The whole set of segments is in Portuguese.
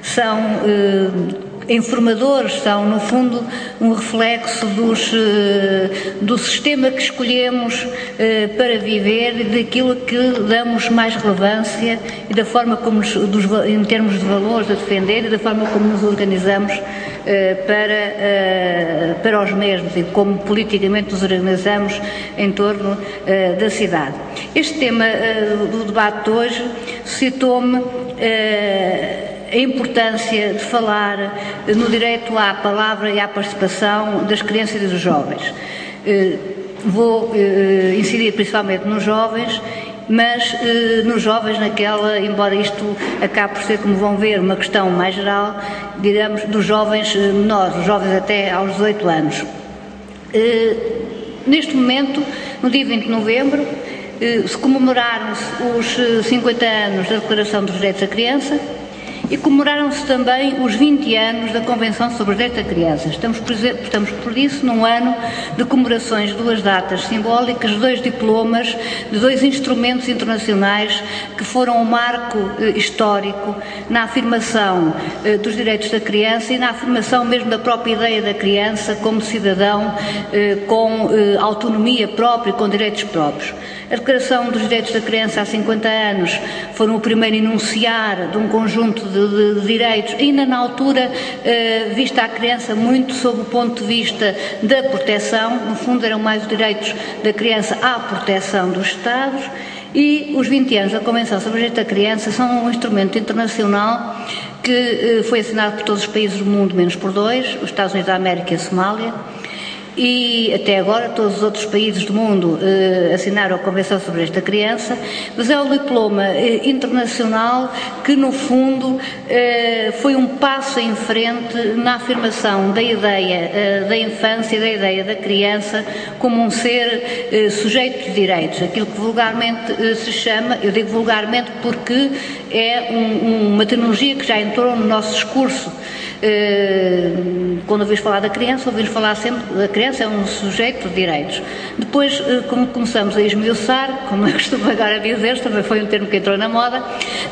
são informadores, são, no fundo, um reflexo do sistema que escolhemos para viver e daquilo que damos mais relevância e da forma como, em termos de valores a defender, e da forma como nos organizamos para os mesmos e como politicamente nos organizamos em torno da cidade. Este tema do debate de hoje suscitou-me a importância de falar no direito à palavra e à participação das crianças e dos jovens. Vou incidir principalmente nos jovens, mas nos jovens embora isto acabe por ser, como vão ver, uma questão mais geral, digamos, dos jovens menores, os jovens até aos 18 anos. Neste momento, no dia 20 de novembro, se comemoraram-se os 50 anos da Declaração dos Direitos da Criança e comemoraram-se também os 20 anos da Convenção sobre os Direitos da Criança. Estamos, por isso, num ano de comemorações de duas datas simbólicas, de dois diplomas, de dois instrumentos internacionais que foram um marco histórico na afirmação dos direitos da criança e na afirmação mesmo da própria ideia da criança como cidadão com autonomia própria, com direitos próprios. A Declaração dos Direitos da Criança há 50 anos foram o primeiro enunciar de um conjunto de direitos, ainda na altura vista a criança muito sob o ponto de vista da proteção, no fundo eram mais os direitos da criança à proteção dos Estados, e os 20 anos da Convenção sobre os Direitos da Criança são um instrumento internacional que foi assinado por todos os países do mundo, menos por dois, os Estados Unidos da América e a Somália. E até agora todos os outros países do mundo assinaram a Convenção sobre esta criança, mas é um diploma internacional que, no fundo, foi um passo em frente na afirmação da ideia da infância e da ideia da criança como um ser sujeito de direitos, aquilo que vulgarmente se chama, eu digo vulgarmente porque é uma terminologia que já entrou no nosso discurso. Quando ouvimos falar da criança, ouvimos falar sempre da criança é um sujeito de direitos. Depois, como começamos a esmiuçar, como eu costumo agora dizer, também foi um termo que entrou na moda,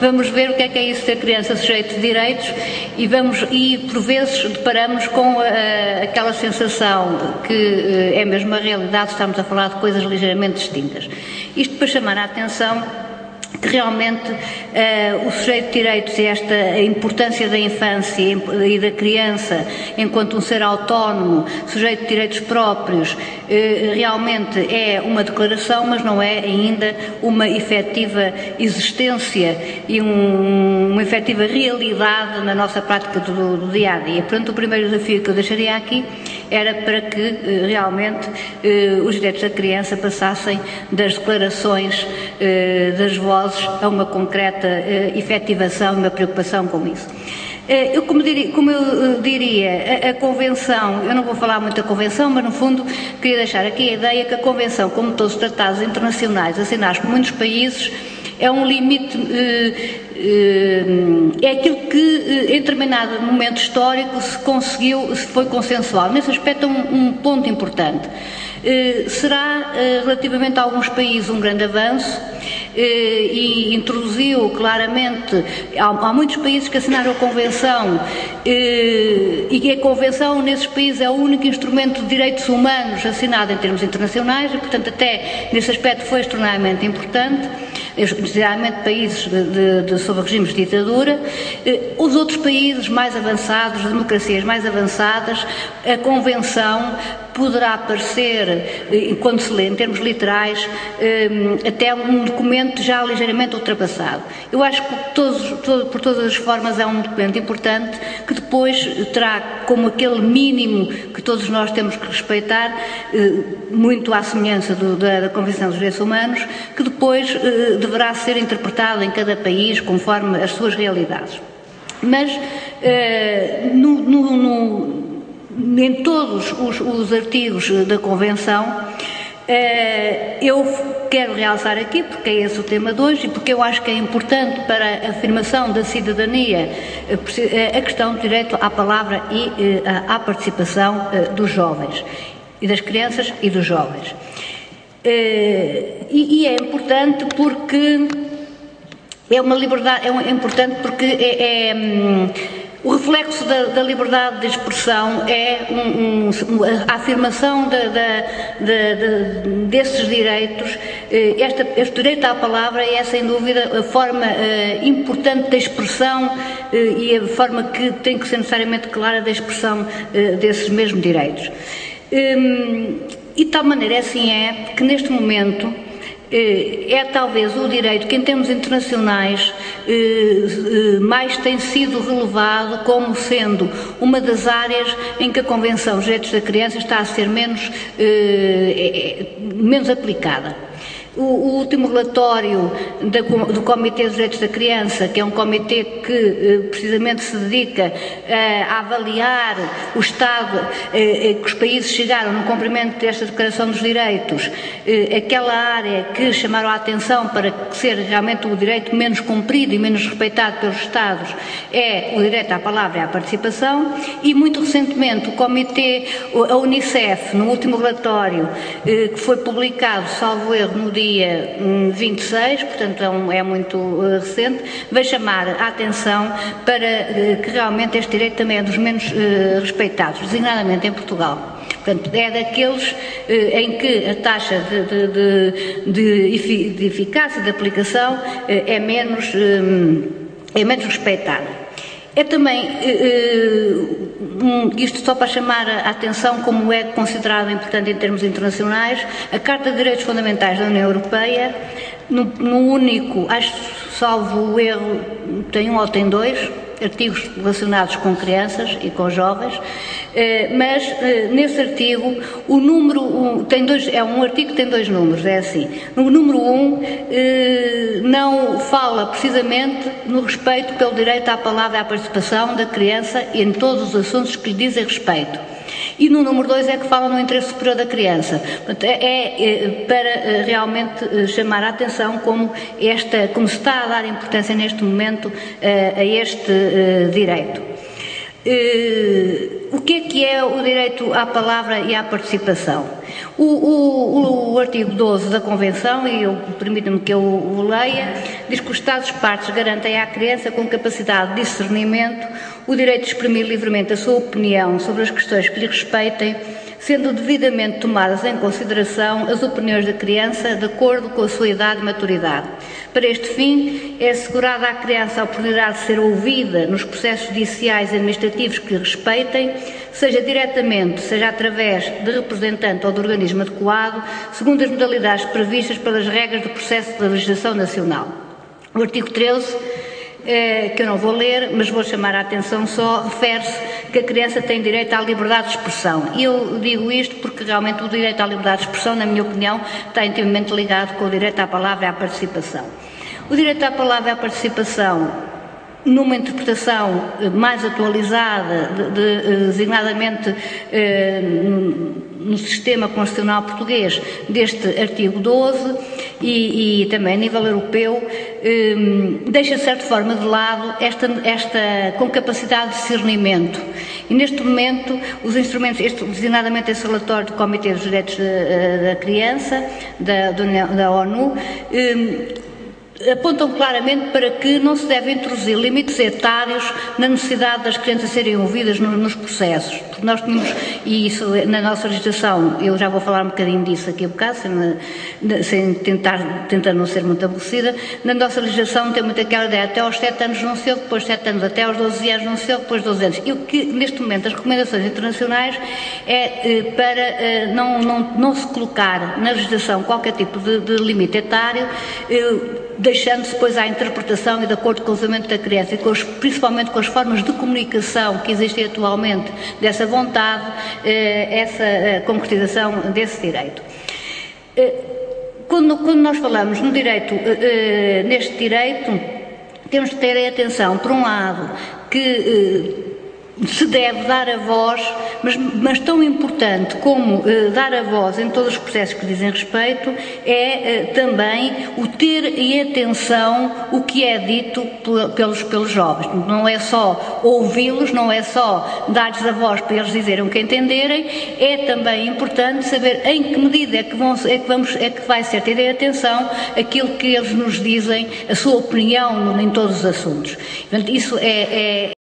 vamos ver o que é isso ser criança sujeito de direitos e por vezes deparamos com aquela sensação que é mesmo a realidade, estamos a falar de coisas ligeiramente distintas. Isto para chamar a atenção que realmente o sujeito de direitos e a importância da infância e da criança enquanto um ser autónomo, sujeito de direitos próprios, realmente é uma declaração, mas não é ainda uma efetiva existência e uma efetiva realidade na nossa prática do dia-a-dia. Portanto, o primeiro desafio que eu deixaria aqui era para que realmente os direitos da criança passassem das declarações das vozes a uma concreta efetivação e uma preocupação com isso. Como eu diria, a Convenção, eu não vou falar muito da Convenção, mas no fundo queria deixar aqui a ideia que a Convenção, como todos os tratados internacionais assinados por muitos países, é um limite, é aquilo que em determinado momento histórico se foi consensual. Nesse aspecto é um ponto importante. Será relativamente a alguns países um grande avanço e introduziu claramente, há muitos países que assinaram a Convenção e que a Convenção nesses países é o único instrumento de direitos humanos assinado em termos internacionais e, portanto, até nesse aspecto foi extremamente importante, especialmente países sob regimes de ditadura. Os outros países mais avançados, democracias mais avançadas, a Convenção poderá parecer, quando se lê em termos literais, até um documento já ligeiramente ultrapassado. Eu acho que por todas as formas é um documento importante que depois terá como aquele mínimo que todos nós temos que respeitar, muito à semelhança da Convenção dos Direitos Humanos, que depois deverá ser interpretado em cada país conforme as suas realidades. Mas em todos os artigos da Convenção, eu quero realçar aqui, porque é esse o tema de hoje, e porque eu acho que é importante para a afirmação da cidadania a questão do direito à palavra e à participação dos jovens, e das crianças e dos jovens. E é importante porque é uma liberdade, é importante porque o reflexo da liberdade de expressão é a afirmação desses direitos. Este direito à palavra é, sem dúvida, a forma importante da expressão e a forma que tem que ser necessariamente clara da expressão desses mesmos direitos. E de tal maneira assim é que neste momento é talvez o direito que em termos internacionais mais tem sido relevado como sendo uma das áreas em que a Convenção dos Direitos da Criança está a ser menos aplicada. O último relatório do Comitê dos Direitos da Criança, que é um comitê que precisamente se dedica a avaliar o estado que os países chegaram no cumprimento desta Declaração dos Direitos, aquela área que chamaram a atenção para ser realmente o direito menos cumprido e menos respeitado pelos Estados é o direito à palavra e à participação, e muito recentemente o Comitê, a Unicef, no último relatório que foi publicado, salvo erro, no dia 26, portanto é muito recente, vai chamar a atenção para que realmente este direito também é dos menos respeitados, designadamente em Portugal. Portanto, é daqueles em que a taxa de eficácia de aplicação é menos respeitada. É também, isto só para chamar a atenção como é considerado importante em termos internacionais, a Carta de Direitos Fundamentais da União Europeia, no único, acho, salvo o erro, tem um ou tem dois artigos relacionados com crianças e com jovens, mas nesse artigo o número tem dois, é um artigo que tem dois números, é assim. No número 1 não fala precisamente no respeito pelo direito à palavra e à participação da criança em todos os assuntos que lhe dizem respeito. E no número 2 é que fala no interesse superior da criança. Portanto, para realmente chamar a atenção como se está a dar importância neste momento a este direito. O que é o direito à palavra e à participação? O artigo 12 da Convenção, e permita-me que eu o leia, diz que os Estados-partes garantem à criança com capacidade de discernimento o direito de exprimir livremente a sua opinião sobre as questões que lhe respeitem, sendo devidamente tomadas em consideração as opiniões da criança de acordo com a sua idade e maturidade. Para este fim, é assegurada à criança a oportunidade de ser ouvida nos processos judiciais e administrativos que lhe respeitem, seja diretamente, seja através de representante ou de organismo adequado, segundo as modalidades previstas pelas regras do processo de legislação nacional. O artigo 13, que eu não vou ler, mas vou chamar a atenção só, refere-se que a criança tem direito à liberdade de expressão. E eu digo isto porque realmente o direito à liberdade de expressão, na minha opinião, está intimamente ligado com o direito à palavra e à participação. O direito à palavra e à participação, numa interpretação mais atualizada, designadamente no sistema constitucional português, deste artigo 12 e também a nível europeu, deixa de certa forma de lado esta com capacidade de discernimento. E neste momento os instrumentos, designadamente esse relatório do Comitê dos Direitos da Criança, da ONU, apontam claramente para que não se deve introduzir limites etários na necessidade das crianças serem ouvidas nos processos. Porque nós tínhamos, e isso na nossa legislação, eu já vou falar um bocadinho disso aqui a bocado, tentando não ser muito aborrecida, na nossa legislação tem muito aquela ideia, até aos 7 anos não se ouve, depois 7 anos, até aos 12 anos não se ouve, depois 12 anos. E o que neste momento as recomendações internacionais é para não se colocar na legislação qualquer tipo de limite etário, deixando-se depois à interpretação e de acordo com o desenvolvimento da criança e principalmente com as formas de comunicação que existem atualmente dessa vontade, essa concretização desse direito. Quando nós falamos no direito, neste direito, temos de ter atenção, por um lado, que se deve dar a voz, mas tão importante como dar a voz em todos os processos que dizem respeito é também o ter em atenção o que é dito pelos jovens. Não é só ouvi-los, não é só dar-lhes a voz para eles dizerem o que entenderem, é também importante saber em que medida é que vai ser ter em atenção aquilo que eles nos dizem, a sua opinião em todos os assuntos. Portanto, isso é